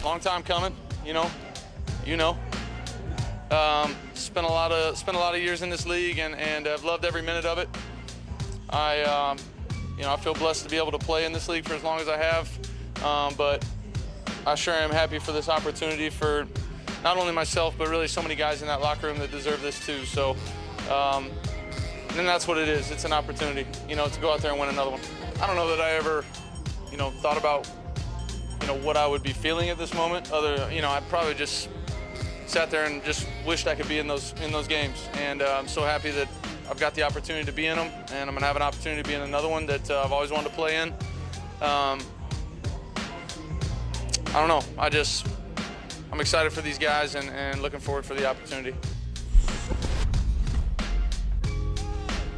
long time coming. You know. Spent a lot of years in this league, and I've loved every minute of it. I feel blessed to be able to play in this league for as long as I have. But I sure am happy for this opportunity for not only myself, but really so many guys in that locker room that deserve this too. So, and that's what it is. It's an opportunity, to go out there and win another one. I don't know that I ever, thought about, what I would be feeling at this moment. I probably just sat there and just wished I could be in those games. And I'm so happy that I've got the opportunity to be in them, and I'm gonna have an opportunity to be in another one that I've always wanted to play in. I don't know. I'm excited for these guys and looking forward for the opportunity.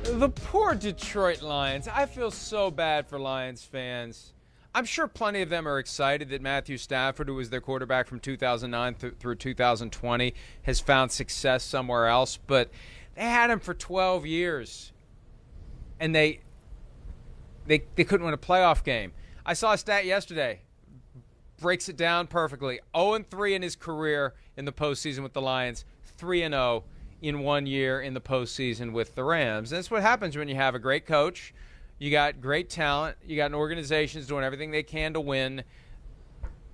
The poor Detroit Lions. I feel so bad for Lions fans. I'm sure plenty of them are excited that Matthew Stafford, who was their quarterback from 2009 through 2020, has found success somewhere else. But they had him for 12 years, and they couldn't win a playoff game. I saw a stat yesterday. Breaks it down perfectly. 0-3 in his career in the postseason with the Lions, 3-0 in 1 year in the postseason with the Rams. And that's what happens when you have a great coach. You got great talent. You got an organization that's doing everything they can to win.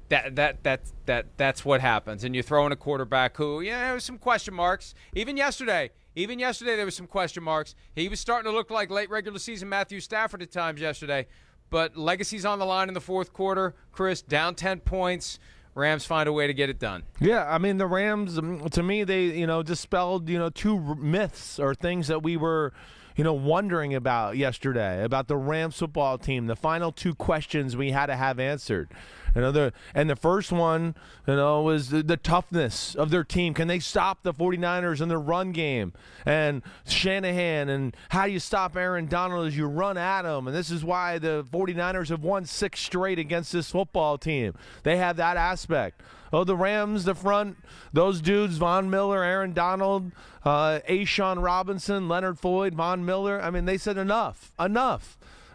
That's what happens. And you throw in a quarterback who, there was some question marks. Even yesterday there was some question marks. He was starting to look like late regular season Matthew Stafford at times yesterday. But legacy's on the line in the fourth quarter. Chris, down 10 points. Rams find a way to get it done. Yeah, I mean, the Rams, to me, they, dispelled, two myths or things that we were, wondering about yesterday, about the Rams football team, the final two questions we had to have answered. And the first one, was the toughness of their team. Can they stop the 49ers in their run game? And Shanahan, and how do you stop Aaron Donald as you run at him? And this is why the 49ers have won 6 straight against this football team. They have that aspect. Oh, the Rams, the front, those dudes, Von Miller, Aaron Donald, A'Shawn Robinson, Leonard Floyd, Von Miller, I mean, they said enough. I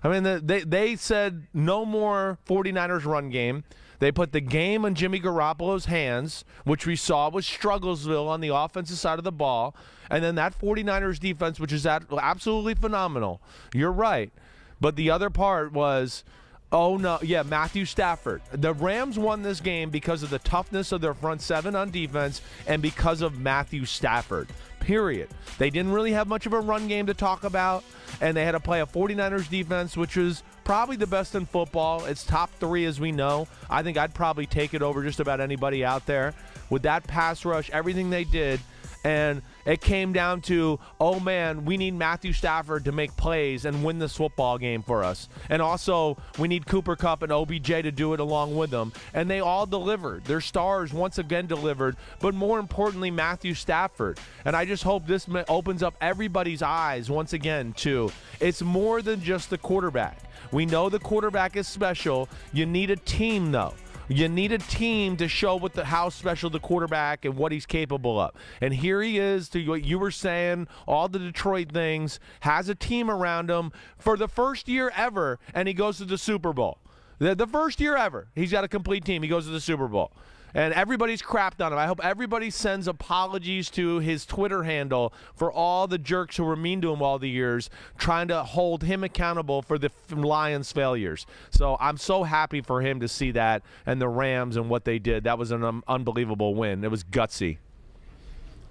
mean, they said no more 49ers run game. They put the game in Jimmy Garoppolo's hands, which we saw was Strugglesville on the offensive side of the ball. And then that 49ers defense, which is absolutely phenomenal. You're right. But the other part was, Matthew Stafford. The Rams won this game because of the toughness of their front seven on defense and because of Matthew Stafford. Period. They didn't really have much of a run game to talk about, and they had to play a 49ers defense, which was probably the best in football. It's top 3, as we know. I think I'd probably take it over just about anybody out there. With that pass rush, everything they did, and it came down to, we need Matthew Stafford to make plays and win this football game for us. And also, we need Cooper Kupp and OBJ to do it along with them. And they all delivered. Their stars once again delivered, but more importantly, Matthew Stafford. And I just hope this opens up everybody's eyes once again to, it's more than just the quarterback. We know the quarterback is special. You need a team, though. You need a team to show how special the quarterback and what he's capable of. And here he is, to what you were saying, all the Detroit things, has a team around him for the first year ever, and he goes to the Super Bowl. The first year ever, he's got a complete team. He goes to the Super Bowl. And everybody's crapped on him. I hope everybody sends apologies to his Twitter handle for all the jerks who were mean to him all the years, trying to hold him accountable for the Lions' failures. So I'm so happy for him to see that and the Rams and what they did. That was an unbelievable win. It was gutsy.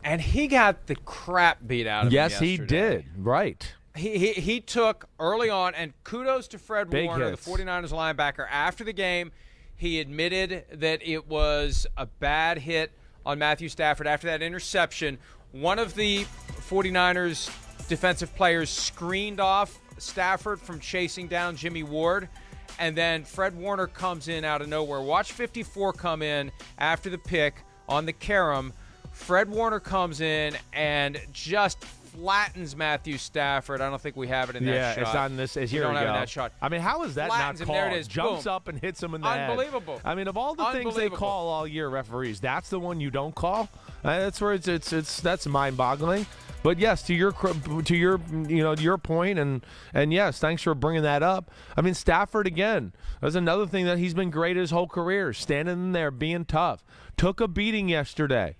And he got the crap beat out of him yesterday. Yes, he did. Right. He took early on, and kudos to Fred Big Warner, hits. the 49ers linebacker, after the game. He admitted that it was a bad hit on Matthew Stafford after that interception. One of the 49ers defensive players screened off Stafford from chasing down Jimmy Ward, and then Fred Warner comes in out of nowhere. Watch 54 come in after the pick on the carom. Fred Warner comes in and just flattens Matthew Stafford. I don't think we have it in that shot. Yeah, it's on this. Here we don't have it go. in that shot. I mean, how is that Flattens not him. called? There it is. Jumps Boom. up and hits him in the head. Unbelievable. I mean, of all the things they call all year, referees, that's the one you don't call. That's where that's mind-boggling. But yes, to your your point, and yes, thanks for bringing that up. I mean, Stafford again. That's another thing that he's been great his whole career, standing in there, being tough. Took a beating yesterday.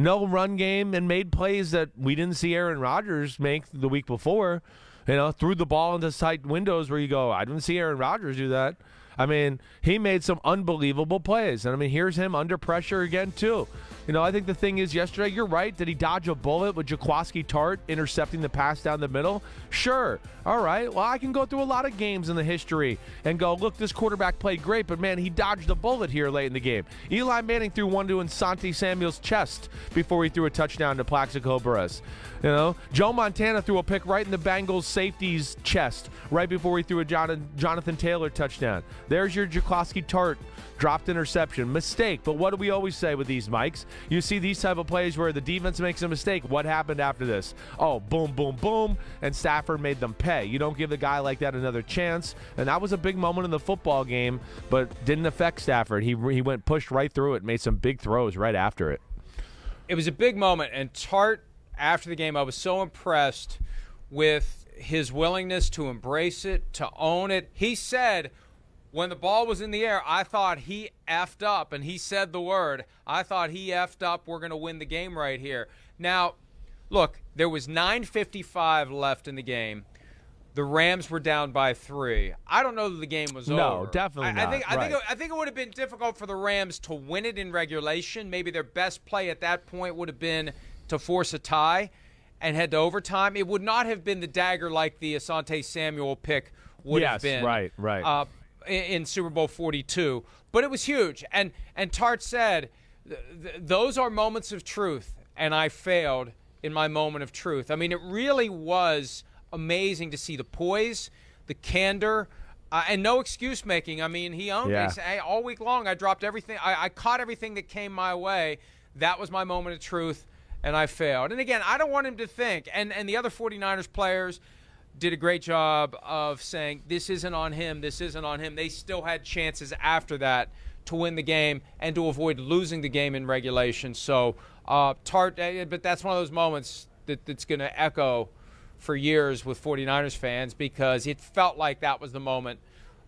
No run game, and made plays that we didn't see Aaron Rodgers make the week before. Threw the ball into tight windows where you go, I didn't see Aaron Rodgers do that. I mean, he made some unbelievable plays. And, I mean, here's him under pressure again, too. I think the thing is yesterday, you're right. Did he dodge a bullet with Jaquiski Tartt intercepting the pass down the middle? Sure. All right. Well, I can go through a lot of games in the history and go, look, this quarterback played great, but, man, he dodged a bullet here late in the game. Eli Manning threw one to Asante Samuel's chest before he threw a touchdown to Plaxico Burress. Joe Montana threw a pick right in the Bengals safety's chest right before he threw a Jonathan Taylor touchdown. There's your Jaquiski Tartt dropped interception. Mistake, but what do we always say with these mics? You see these type of plays where the defense makes a mistake. What happened after this? Oh, boom, boom, boom, and Stafford made them pay. You don't give the guy like that another chance, and that was a big moment in the football game, but didn't affect Stafford. He went pushed right through it, made some big throws right after it. It was a big moment, and Tartt, after the game, I was so impressed with his willingness to embrace it, to own it. He said, when the ball was in the air, I thought he effed up, and he said the word. I thought he effed up. We're going to win the game right here. Now, look, there was 9:55 left in the game. The Rams were down by 3. I don't know that the game was over. No, definitely not. I think it would have been difficult for the Rams to win it in regulation. Maybe their best play at that point would have been to force a tie and head to overtime. It would not have been the dagger like the Asante Samuel pick would have been. Yes, right. In Super Bowl 42. But it was huge. And Tartt said, those are moments of truth, and I failed in my moment of truth. I mean, it really was amazing to see the poise, the candor, and no excuse making. I mean, he owned it. He said, hey, all week long I dropped everything. I caught everything that came my way. That was my moment of truth, and I failed. And again, I don't want him to think, and the other 49ers players did a great job of saying, this isn't on him, this isn't on him. They still had chances after that to win the game and to avoid losing the game in regulation. So, Tartt, but that's one of those moments that's going to echo for years with 49ers fans, because it felt like that was the moment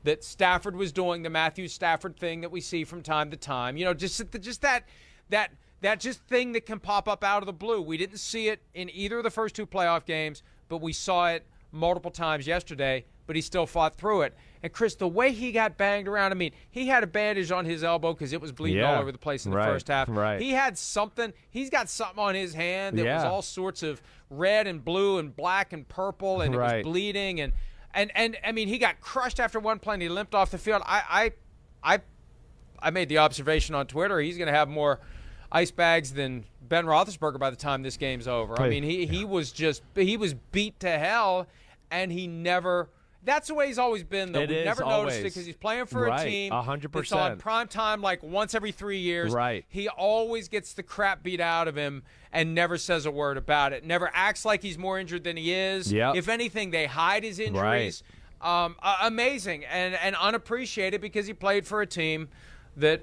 that Stafford was doing the Matthew Stafford thing that we see from time to time. Just that thing that can pop up out of the blue. We didn't see it in either of the first 2 playoff games, but we saw it multiple times yesterday, but he still fought through it. And, Chris, the way he got banged around, I mean, he had a bandage on his elbow because it was bleeding all over the place in the first half. Right. He had something. He's got something on his hand that was all sorts of red and blue and black and purple, and it was bleeding. And I mean, he got crushed after one play, and he limped off the field. I made the observation on Twitter, he's going to have more ice bags than Ben Roethlisberger by the time this game's over. I mean, he was beat to hell, and he never – that's the way he's always been, though. We've never noticed it because he's playing for a team 100%. that's on prime time like once every 3 years. Right. He always gets the crap beat out of him and never says a word about it. Never acts like he's more injured than he is. Yep. If anything, they hide his injuries. Amazing and unappreciated because he played for a team that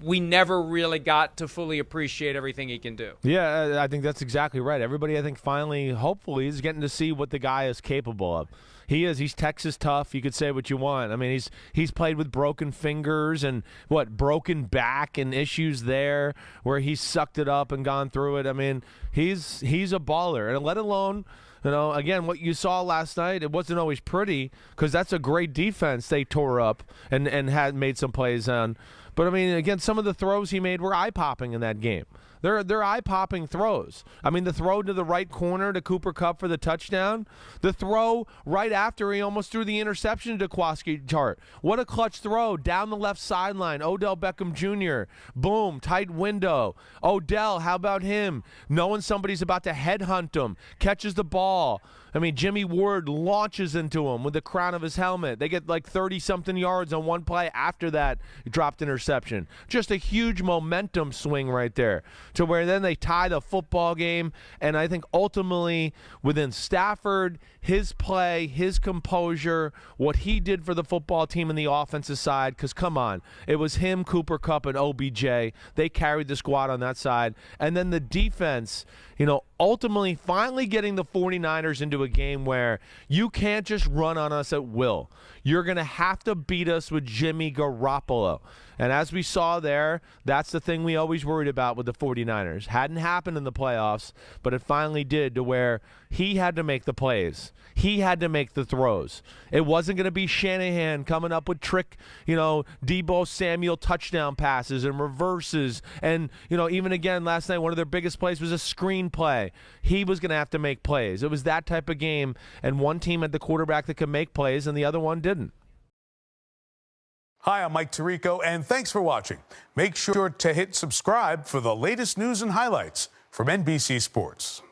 we never really got to fully appreciate everything he can do. Yeah, I think that's exactly right. Everybody, I think, finally, hopefully, is getting to see what the guy is capable of. He's Texas tough. You could say what you want. I mean, he's played with broken fingers and broken back and issues there where he's sucked it up and gone through it. I mean, he's a baller, and let alone, again, what you saw last night, it wasn't always pretty because that's a great defense they tore up and had made some plays on. But, I mean, again, some of the throws he made were eye-popping in that game. They're eye-popping throws. I mean, the throw to the right corner to Cooper Kupp for the touchdown. The throw right after he almost threw the interception to Jaquiski Tartt. What a clutch throw down the left sideline. Odell Beckham Jr. Boom, tight window. Odell, how about him? Knowing somebody's about to headhunt him. Catches the ball. I mean, Jimmy Ward launches into him with the crown of his helmet. They get like 30-something yards on one play. After that, dropped interception. Just a huge momentum swing right there to where then they tie the football game. And I think ultimately within Stafford, his play, his composure, what he did for the football team in the offensive side, because come on, it was him, Cooper Kupp, and OBJ. They carried the squad on that side. And then the defense, ultimately finally getting the 49ers into a game where you can't just run on us at will. You're going to have to beat us with Jimmy Garoppolo. And as we saw there, that's the thing we always worried about with the 49ers. Hadn't happened in the playoffs, but it finally did, to where he had to make the plays. He had to make the throws. It wasn't going to be Shanahan coming up with trick, Deebo Samuel touchdown passes and reverses. And, even again, last night, one of their biggest plays was a screen play. He was going to have to make plays. It was that type of game, and one team had the quarterback that could make plays, and the other one didn't. Hi, I'm Mike Tirico, and thanks for watching. Make sure to hit subscribe for the latest news and highlights from NBC Sports.